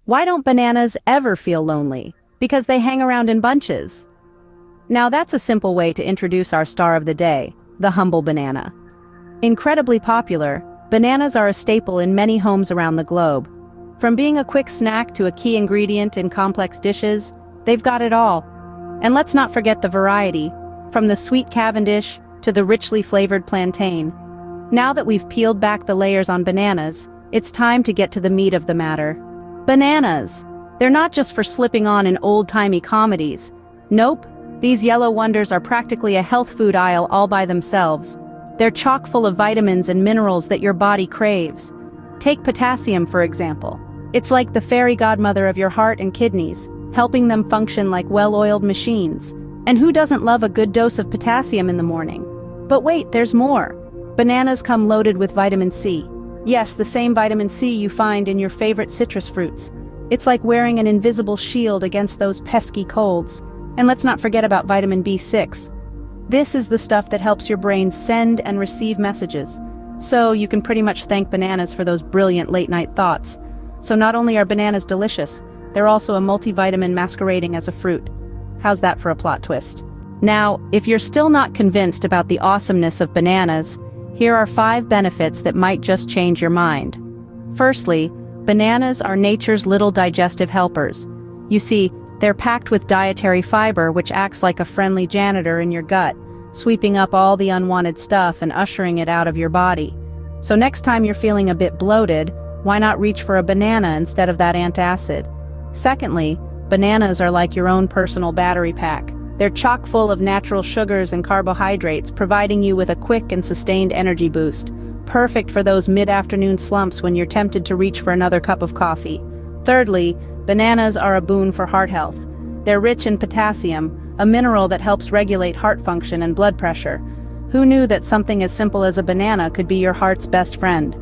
Why don't bananas ever feel lonely? Because they hang around in bunches. Now that's a simple way to introduce our star of the day, the humble banana. Incredibly popular, bananas are a staple in many homes around the globe. From being a quick snack to a key ingredient in complex dishes, they've got it all. And let's not forget the variety, from the sweet Cavendish to the richly flavored plantain. Now that we've peeled back the layers on bananas, it's time to get to the meat of the matter. Bananas! They're not just for slipping on in old-timey comedies. Nope, these yellow wonders are practically a health food aisle all by themselves. They're chock full of vitamins and minerals that your body craves. Take potassium, for example. It's like the fairy godmother of your heart and kidneys, helping them function like well-oiled machines. And who doesn't love a good dose of potassium in the morning? But wait, there's more. Bananas come loaded with vitamin C. Yes, the same vitamin C you find in your favorite citrus fruits. It's like wearing an invisible shield against those pesky colds. And let's not forget about vitamin B6. This is the stuff that helps your brain send and receive messages. So you can pretty much thank bananas for those brilliant late-night thoughts. So not only are bananas delicious, they're also a multivitamin masquerading as a fruit. How's that for a plot twist? Now, if you're still not convinced about the awesomeness of bananas, here are 5 benefits that might just change your mind. Firstly, bananas are nature's little digestive helpers. You see, they're packed with dietary fiber which acts like a friendly janitor in your gut, sweeping up all the unwanted stuff and ushering it out of your body. So next time you're feeling a bit bloated, why not reach for a banana instead of that antacid? Secondly, bananas are like your own personal battery pack. They're chock full of natural sugars and carbohydrates, providing you with a quick and sustained energy boost. Perfect for those mid-afternoon slumps when you're tempted to reach for another cup of coffee. Thirdly, bananas are a boon for heart health. They're rich in potassium, a mineral that helps regulate heart function and blood pressure. Who knew that something as simple as a banana could be your heart's best friend?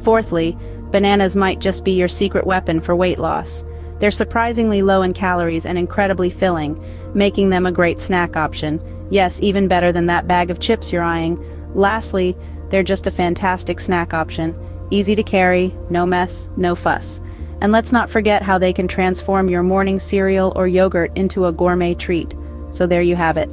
Fourthly, bananas might just be your secret weapon for weight loss. They're surprisingly low in calories and incredibly filling, making them a great snack option. Yes, even better than that bag of chips you're eyeing. Lastly, they're just a fantastic snack option. Easy to carry, no mess, no fuss. And let's not forget how they can transform your morning cereal or yogurt into a gourmet treat. So there you have it.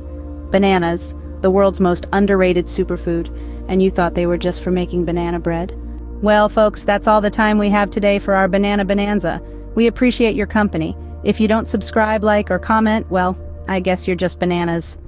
Bananas, the world's most underrated superfood, and you thought they were just for making banana bread? Well, folks, that's all the time we have today for our Banana Bonanza. We appreciate your company. If you don't subscribe, like, or comment, well, I guess you're just bananas.